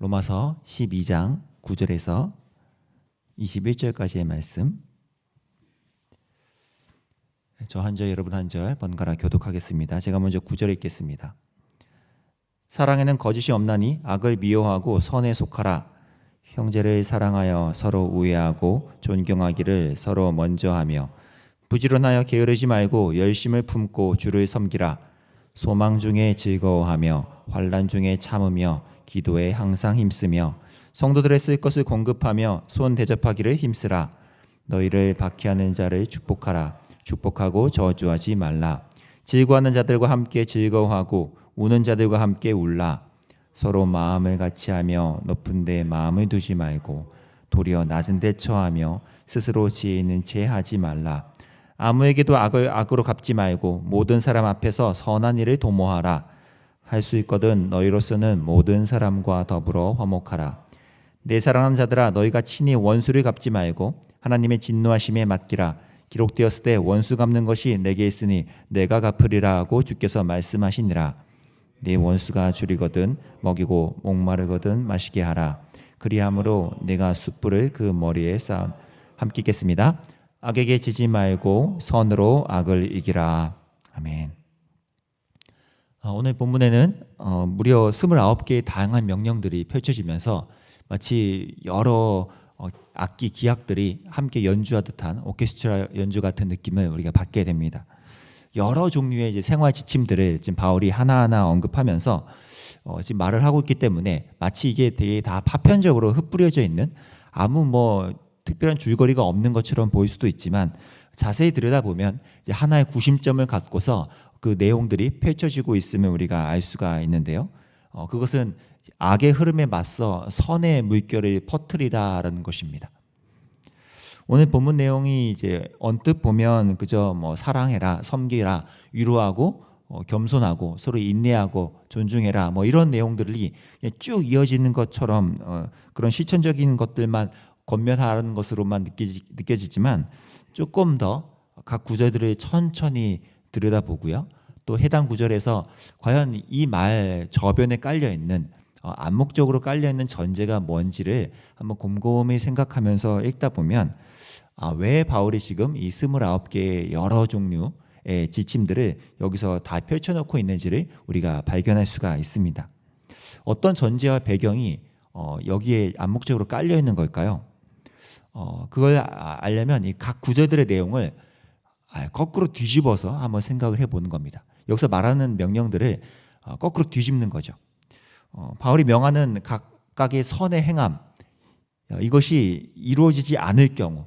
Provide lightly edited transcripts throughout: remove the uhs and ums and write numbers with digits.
로마서 12장 9절에서 21절까지의 말씀, 저 한 절 여러분 한 절 번갈아 교독하겠습니다. 제가 먼저 9절 읽겠습니다. 사랑에는 거짓이 없나니 악을 미워하고 선에 속하라. 형제를 사랑하여 서로 우애하고 존경하기를 서로 먼저 하며 부지런하여 게으르지 말고 열심을 품고 주를 섬기라. 소망 중에 즐거워하며 환난 중에 참으며 기도에 항상 힘쓰며 성도들의 쓸 것을 공급하며 손 대접하기를 힘쓰라. 너희를 박해하는 자를 축복하라. 축복하고 저주하지 말라. 즐거워하는 자들과 함께 즐거워하고 우는 자들과 함께 울라. 서로 마음을 같이하며 높은 데 마음을 두지 말고 도리어 낮은 데 처하며 스스로 지혜 있는 채 하지 말라. 아무에게도 악을 악으로 갚지 말고 모든 사람 앞에서 선한 일을 도모하라. 할 수 있거든 너희로서는 모든 사람과 더불어 화목하라. 내 사랑하는 자들아, 너희가 친히 원수를 갚지 말고 하나님의 진노하심에 맡기라. 기록되었을 때 원수 갚는 것이 내게 있으니 내가 갚으리라 하고 주께서 말씀하시니라. 네 원수가 줄이거든 먹이고 목마르거든 마시게 하라. 그리함으로 내가 숯불을 그 머리에 쌓은. 함께 읽겠습니다. 악에게 지지 말고 선으로 악을 이기라. 아멘. 오늘 본문에는 무려 29개의 다양한 명령들이 펼쳐지면서 마치 여러 악기 기악들이 함께 연주하듯한 오케스트라 연주 같은 느낌을 우리가 받게 됩니다. 여러 종류의 이제 생활 지침들을 지금 바울이 하나하나 언급하면서 지금 말을 하고 있기 때문에 마치 이게 되게 다 파편적으로 흩뿌려져 있는 아무 특별한 줄거리가 없는 것처럼 보일 수도 있지만 자세히 들여다보면 이제 하나의 구심점을 갖고서 그 내용들이 펼쳐지고 있음을 우리가 알 수가 있는데요. 그것은 악의 흐름에 맞서 선의 물결을 퍼뜨리라라는 것입니다. 오늘 본문 내용이 이제 언뜻 보면 그저 사랑해라, 섬기라, 위로하고 겸손하고 서로 인내하고 존중해라 이런 내용들이 쭉 이어지는 것처럼 그런 실천적인 것들만 권면하는 것으로만 느껴지지만 조금 더 각 구절들을 천천히 들여다보고요. 또 해당 구절에서 과연 이 말 저변에 깔려있는 암묵적으로 깔려있는 전제가 뭔지를 한번 곰곰이 생각하면서 읽다 보면 왜 바울이 지금 이 29개의 여러 종류의 지침들을 여기서 다 펼쳐놓고 있는지를 우리가 발견할 수가 있습니다. 어떤 전제와 배경이 여기에 암묵적으로 깔려있는 걸까요? 그걸 알려면 이 각 구절들의 내용을 거꾸로 뒤집어서 한번 생각을 해보는 겁니다. 여기서 말하는 명령들을 거꾸로 뒤집는 거죠. 바울이 명하는 각각의 선의 행함, 이것이 이루어지지 않을 경우,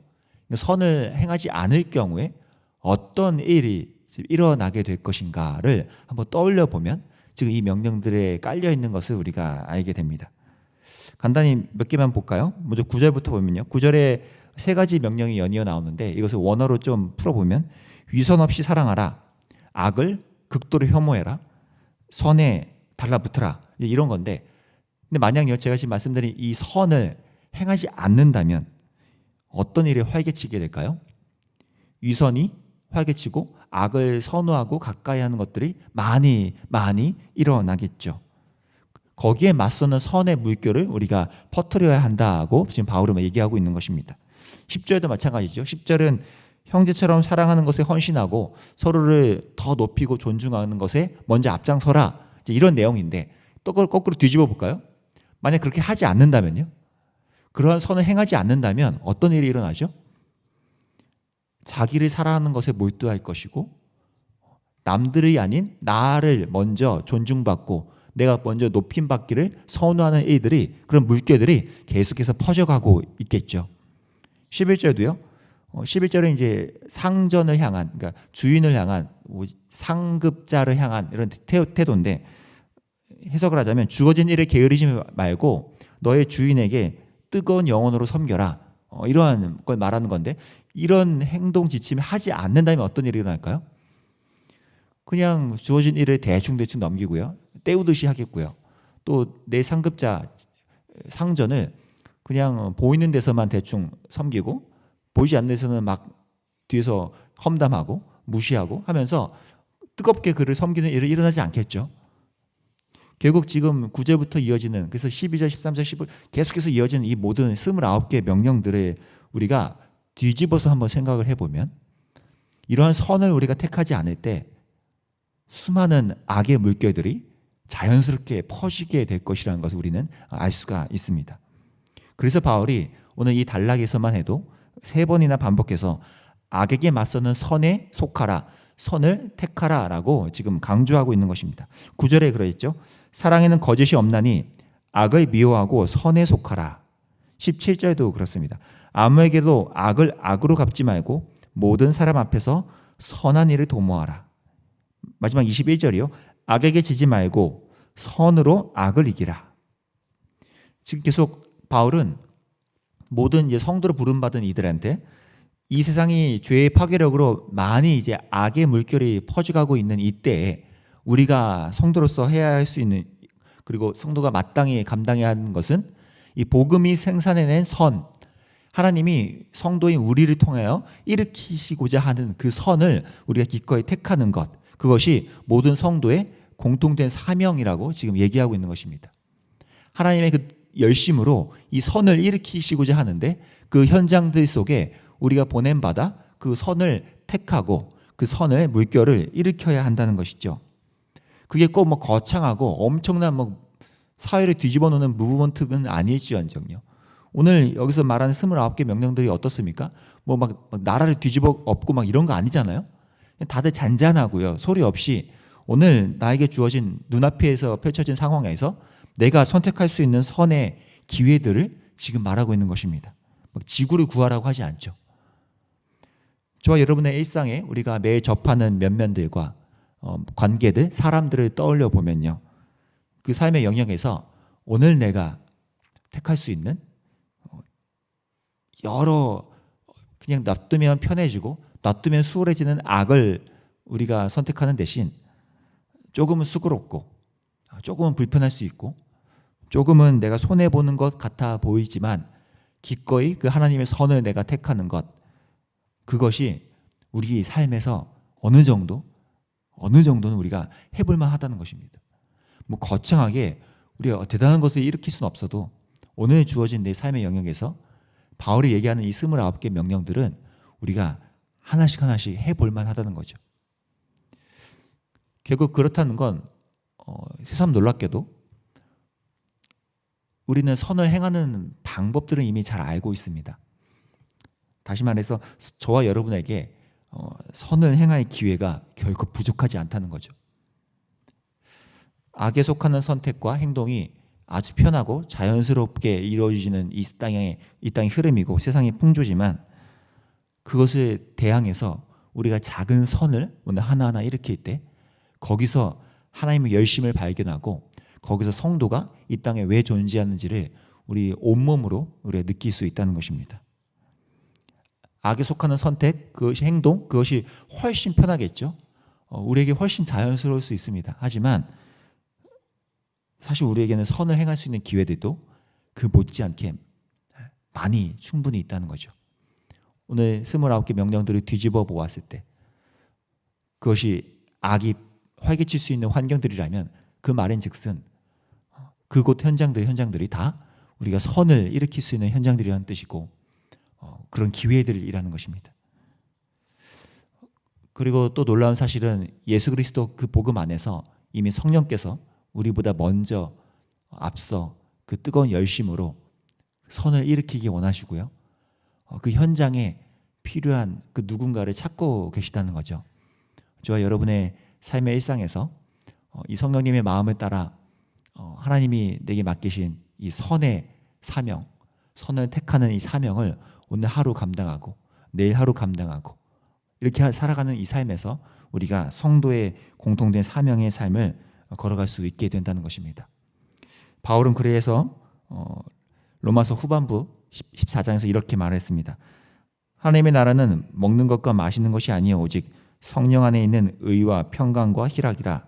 선을 행하지 않을 경우에 어떤 일이 일어나게 될 것인가를 한번 떠올려 보면 지금 이 명령들에 깔려 있는 것을 우리가 알게 됩니다. 간단히 몇 개만 볼까요? 먼저 9절부터 보면요. 9절에 세 가지 명령이 연이어 나오는데 이것을 원어로 좀 풀어보면 위선 없이 사랑하라, 악을 극도로 혐오해라, 선에 달라붙어라, 이런 건데, 근데 만약요 제가 지금 말씀드린 이 선을 행하지 않는다면 어떤 일이 활개치게 될까요? 위선이 활개치고 악을 선호하고 가까이 하는 것들이 많이 일어나겠죠. 거기에 맞서는 선의 물결을 우리가 퍼뜨려야 한다고 지금 바울은 얘기하고 있는 것입니다. 10절도 마찬가지죠. 10절은 형제처럼 사랑하는 것에 헌신하고 서로를 더 높이고 존중하는 것에 먼저 앞장서라, 이런 내용인데 또 그걸 거꾸로 뒤집어 볼까요? 만약 그렇게 하지 않는다면요? 그러한 선을 행하지 않는다면 어떤 일이 일어나죠? 자기를 사랑하는 것에 몰두할 것이고 남들이 아닌 나를 먼저 존중받고 내가 먼저 높임받기를 선호하는 일들이, 그런 물결들이 계속해서 퍼져가고 있겠죠. 11절도요. 11절은 이제 상전을 향한, 그러니까 주인을 향한, 상급자를 향한 이런 태도인데, 해석을 하자면 주어진 일에 게으르지 말고 너의 주인에게 뜨거운 영혼으로 섬겨라, 이러한 걸 말하는 건데, 이런 행동 지침을 하지 않는다면 어떤 일이 일어날까요? 그냥 주어진 일을 대충 넘기고요, 때우듯이 하겠고요, 또 내 상급자 상전을 그냥 보이는 데서만 대충 섬기고 보이지 않는 데서는 막 뒤에서 험담하고 무시하고 하면서 뜨겁게 그를 섬기는 일이 일어나지 않겠죠. 결국 지금 9절부터 이어지는, 그래서 12절, 13절, 15절 계속해서 이어지는 이 모든 29개의 명령들을 우리가 뒤집어서 한번 생각을 해보면, 이러한 선을 우리가 택하지 않을 때 수많은 악의 물결들이 자연스럽게 퍼지게 될 것이라는 것을 우리는 알 수가 있습니다. 그래서 바울이 오늘 이 단락에서만 해도 3번이나 반복해서 악에게 맞서는 선에 속하라, 선을 택하라 라고 지금 강조하고 있는 것입니다. 9절에 그러했죠. 사랑에는 거짓이 없나니 악을 미워하고 선에 속하라. 17절도 그렇습니다. 아무에게도 악을 악으로 갚지 말고 모든 사람 앞에서 선한 일을 도모하라. 마지막 21절이요. 악에게 지지 말고 선으로 악을 이기라. 지금 계속 바울은 모든 이제 성도로 부름받은 이들한테 이 세상이 죄의 파괴력으로 많이 이제 악의 물결이 퍼져가고 있는 이때에 우리가 성도로서 해야 할 수 있는, 그리고 성도가 마땅히 감당해야 하는 것은 이 복음이 생산해낸 선, 하나님이 성도인 우리를 통하여 일으키시고자 하는 그 선을 우리가 기꺼이 택하는 것, 그것이 모든 성도의 공통된 사명이라고 지금 얘기하고 있는 것입니다. 하나님의 그 열심으로 이 선을 일으키시고자 하는데 그 현장들 속에 우리가 보냄받아 그 선을 택하고 그 선의 물결을 일으켜야 한다는 것이죠. 그게 꼭 뭐 거창하고 엄청난 뭐 사회를 뒤집어 놓는 무브먼트는 아닐지언정요. 오늘 여기서 말하는 29개 명령들이 어떻습니까? 뭐 막 나라를 뒤집어 엎고 막 이런 거 아니잖아요. 다들 잔잔하고요. 소리 없이 오늘 나에게 주어진 눈앞에서 펼쳐진 상황에서 내가 선택할 수 있는 선의 기회들을 지금 말하고 있는 것입니다. 막 지구를 구하라고 하지 않죠. 저와 여러분의 일상에 우리가 매일 접하는 면면들과 관계들, 사람들을 떠올려 보면요. 그 삶의 영역에서 오늘 내가 택할 수 있는 여러, 그냥 놔두면 편해지고 놔두면 수월해지는 악을 우리가 선택하는 대신 조금은 수고롭고 조금은 불편할 수 있고 조금은 내가 손해보는 것 같아 보이지만 기꺼이 그 하나님의 선을 내가 택하는 것, 그것이 우리 삶에서 어느 정도는 우리가 해볼만 하다는 것입니다. 뭐 거창하게 우리가 대단한 것을 일으킬 수는 없어도 오늘 주어진 내 삶의 영역에서 바울이 얘기하는 이 29개 명령들은 우리가 하나씩 해볼만 하다는 거죠. 결국 그렇다는 건 새삼 놀랍게도 우리는 선을 행하는 방법들은 이미 잘 알고 있습니다. 다시 말해서 저와 여러분에게 선을 행할 기회가 결코 부족하지 않다는 거죠. 악에 속하는 선택과 행동이 아주 편하고 자연스럽게 이루어지는 이 땅의 흐름이고 세상의 풍조지만 그것을 대항해서 우리가 작은 선을 오늘 하나하나 일으킬 때 거기서 하나님의 열심을 발견하고 거기서 성도가 이 땅에 왜 존재하는지를 우리 온몸으로 우리가 느낄 수 있다는 것입니다. 악에 속하는 선택, 그것이 행동, 그것이 훨씬 편하겠죠. 우리에게 훨씬 자연스러울 수 있습니다. 하지만 사실 우리에게는 선을 행할 수 있는 기회들도 그 못지않게 많이 충분히 있다는 거죠. 오늘 29개 명령들을 뒤집어 보았을 때 그것이 악이 활개칠 수 있는 환경들이라면 그 말인즉슨 그곳 현장들이 다 우리가 선을 일으킬 수 있는 현장들이라는 뜻이고 그런 기회들이라는 것입니다. 그리고 또 놀라운 사실은 예수 그리스도 그 복음 안에서 이미 성령께서 우리보다 먼저 앞서 그 뜨거운 열심으로 선을 일으키기 원하시고요. 그 현장에 필요한 그 누군가를 찾고 계시다는 거죠. 저와 여러분의 삶의 일상에서 이 성령님의 마음을 따라 하나님이 내게 맡기신 이 선의 사명, 선을 택하는 이 사명을 오늘 하루 감당하고 내일 하루 감당하고 이렇게 살아가는 이 삶에서 우리가 성도의 공통된 사명의 삶을 걸어갈 수 있게 된다는 것입니다. 바울은 그래서 로마서 후반부 14장에서 이렇게 말했습니다. 하나님의 나라는 먹는 것과 마시는 것이 아니요 오직 성령 안에 있는 의와 평강과 희락이라.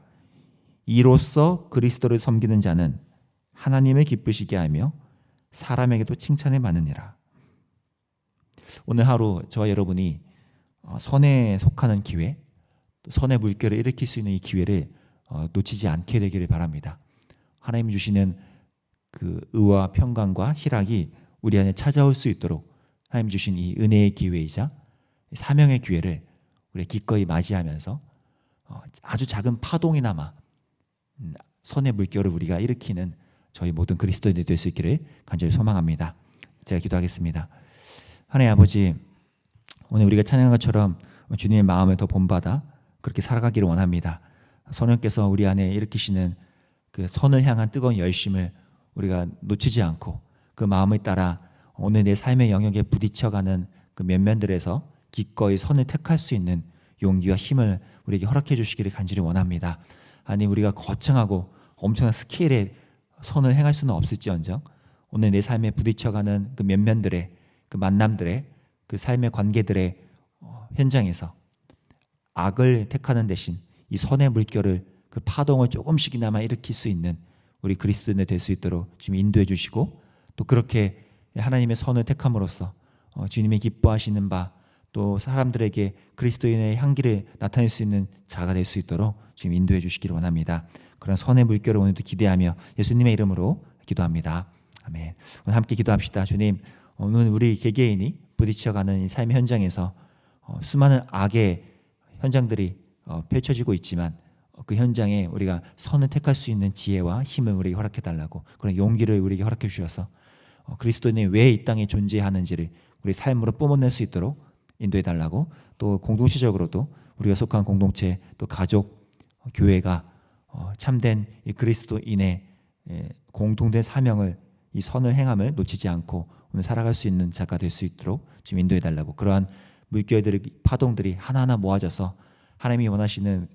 이로써 그리스도를 섬기는 자는 하나님을 기쁘시게 하며 사람에게도 칭찬을 받느니라. 오늘 하루 저와 여러분이 선에 속하는 기회, 또 선의 물결을 일으킬 수 있는 이 기회를 놓치지 않게 되기를 바랍니다. 하나님이 주시는 그 의와 평강과 희락이 우리 안에 찾아올 수 있도록 하나님 주신 이 은혜의 기회이자 사명의 기회를 우리 기꺼이 맞이하면서 아주 작은 파동이나마 선의 물결을 우리가 일으키는 저희 모든 그리스도인이 될 수 있기를 간절히 소망합니다. 제가 기도하겠습니다. 하나님 아버지, 오늘 우리가 찬양한 것처럼 주님의 마음을 더 본받아 그렇게 살아가기를 원합니다. 성령께서 우리 안에 일으키시는 그 선을 향한 뜨거운 열심을 우리가 놓치지 않고 그 마음을 따라 오늘 내 삶의 영역에 부딪혀가는 그 면면들에서 기꺼이 선을 택할 수 있는 용기와 힘을 우리에게 허락해 주시기를 간절히 원합니다. 아니 우리가 거창하고 엄청난 스케일의 선을 행할 수는 없을지언정 오늘 내 삶에 부딪혀가는 그 면면들의 그 만남들의 그 삶의 관계들의 현장에서 악을 택하는 대신 이 선의 물결을 그 파동을 조금씩이나마 일으킬 수 있는 우리 그리스도인이 될 수 있도록 주님 인도해 주시고 또 그렇게 하나님의 선을 택함으로써 주님이 기뻐하시는 바 또 사람들에게 그리스도인의 향기를 나타낼 수 있는 자가 될 수 있도록 주님 인도해 주시기를 원합니다. 그런 선의 물결을 오늘도 기대하며 예수님의 이름으로 기도합니다. 아멘. 오늘 함께 기도합시다. 주님, 오늘 우리 개개인이 부딪혀가는 이 삶의 현장에서 수많은 악의 현장들이 펼쳐지고 있지만 그 현장에 우리가 선을 택할 수 있는 지혜와 힘을 우리에게 허락해 달라고, 그런 용기를 우리에게 허락해 주셔서 그리스도인이 왜 이 땅에 존재하는지를 우리 삶으로 뿜어낼 수 있도록 인도해 달라고, 또 공동체적으로도 우리가 속한 공동체, 또 가족, 교회가 참된 이 그리스도인의 공통된 사명을, 이 선을 행함을 놓치지 않고 오늘 살아갈 수 있는 자가 될 수 있도록 지금 인도해 달라고, 그러한 물결들의 파동들이 하나하나 모아져서 하나님이 원하시는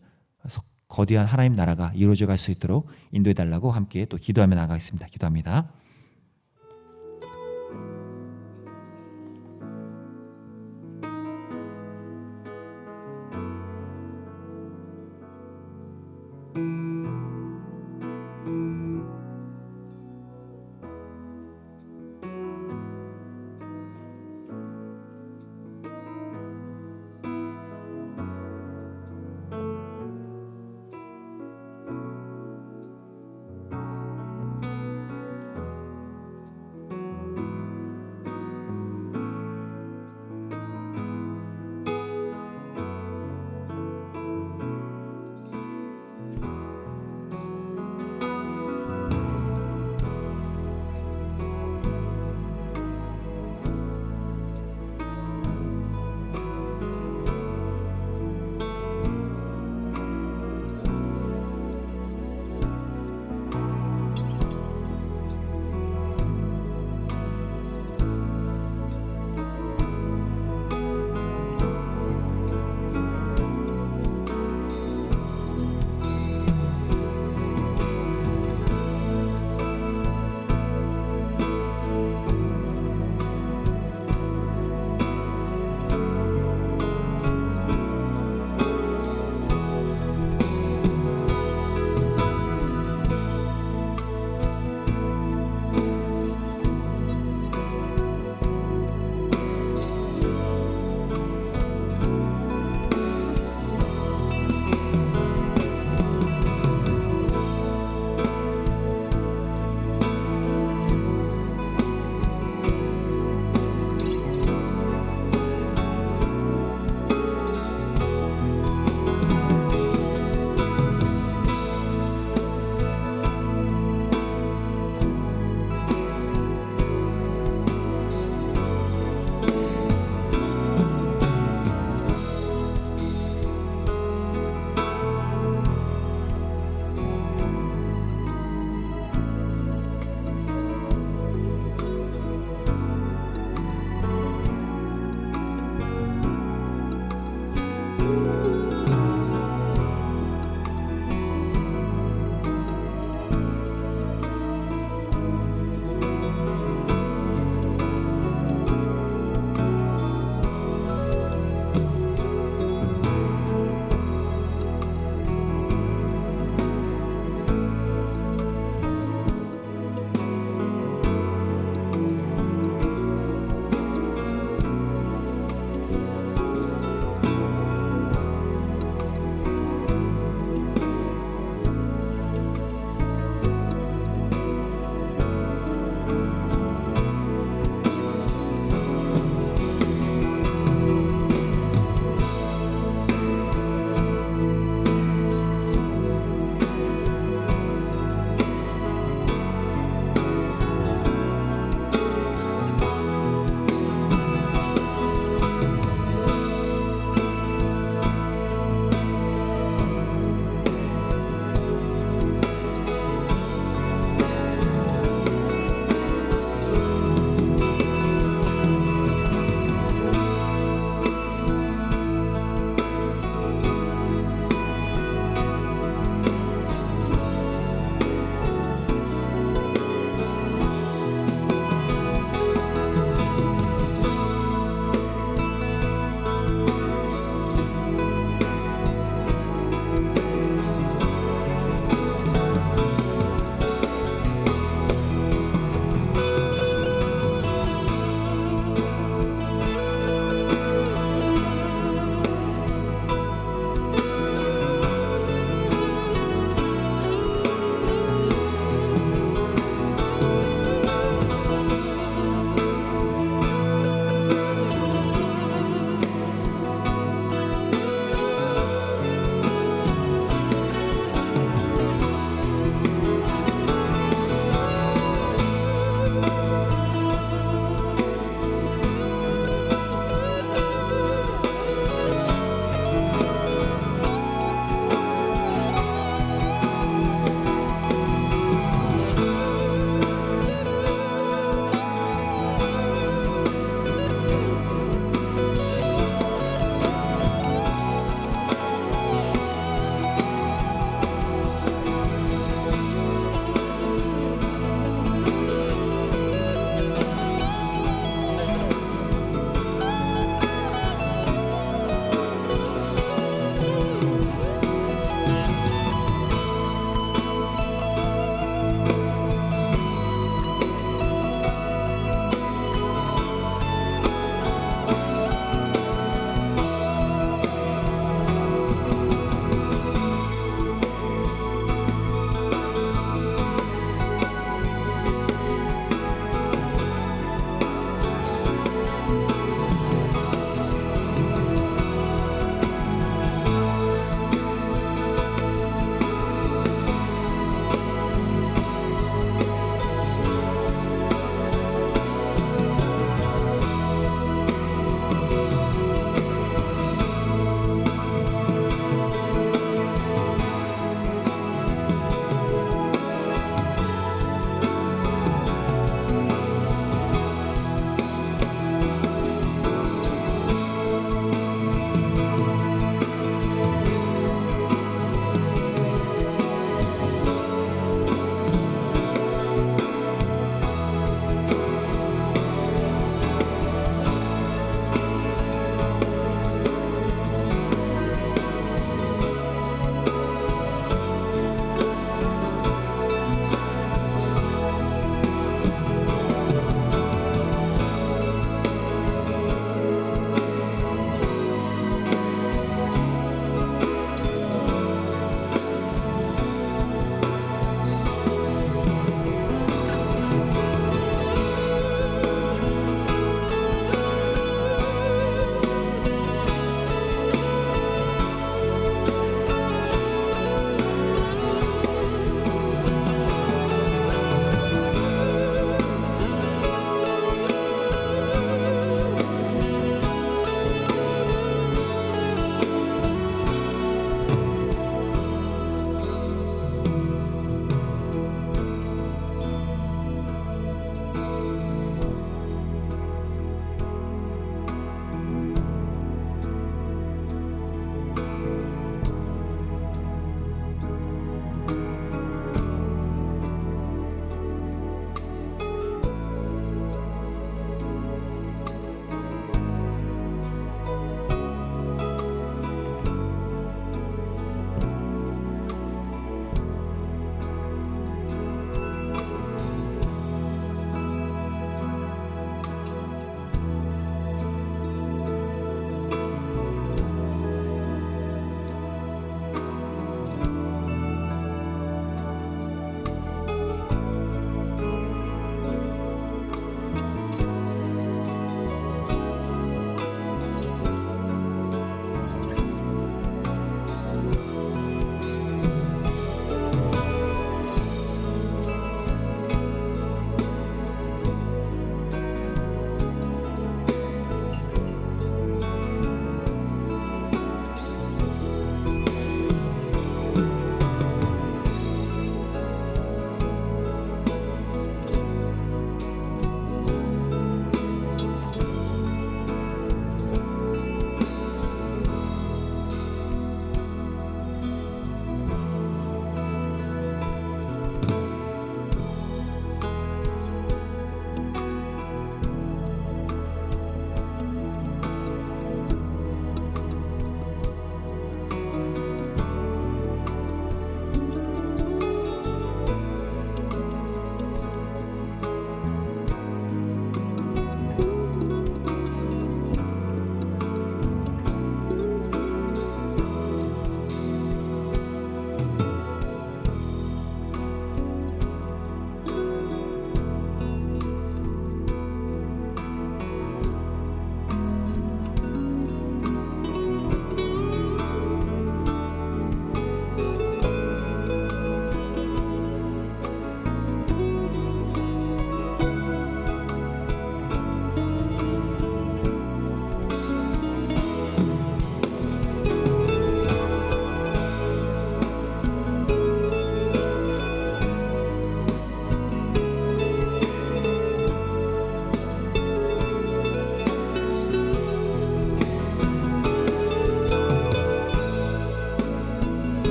거대한 하나님 나라가 이루어져 갈 수 있도록 인도해 달라고 함께 또 기도하며 나가겠습니다. 기도합니다.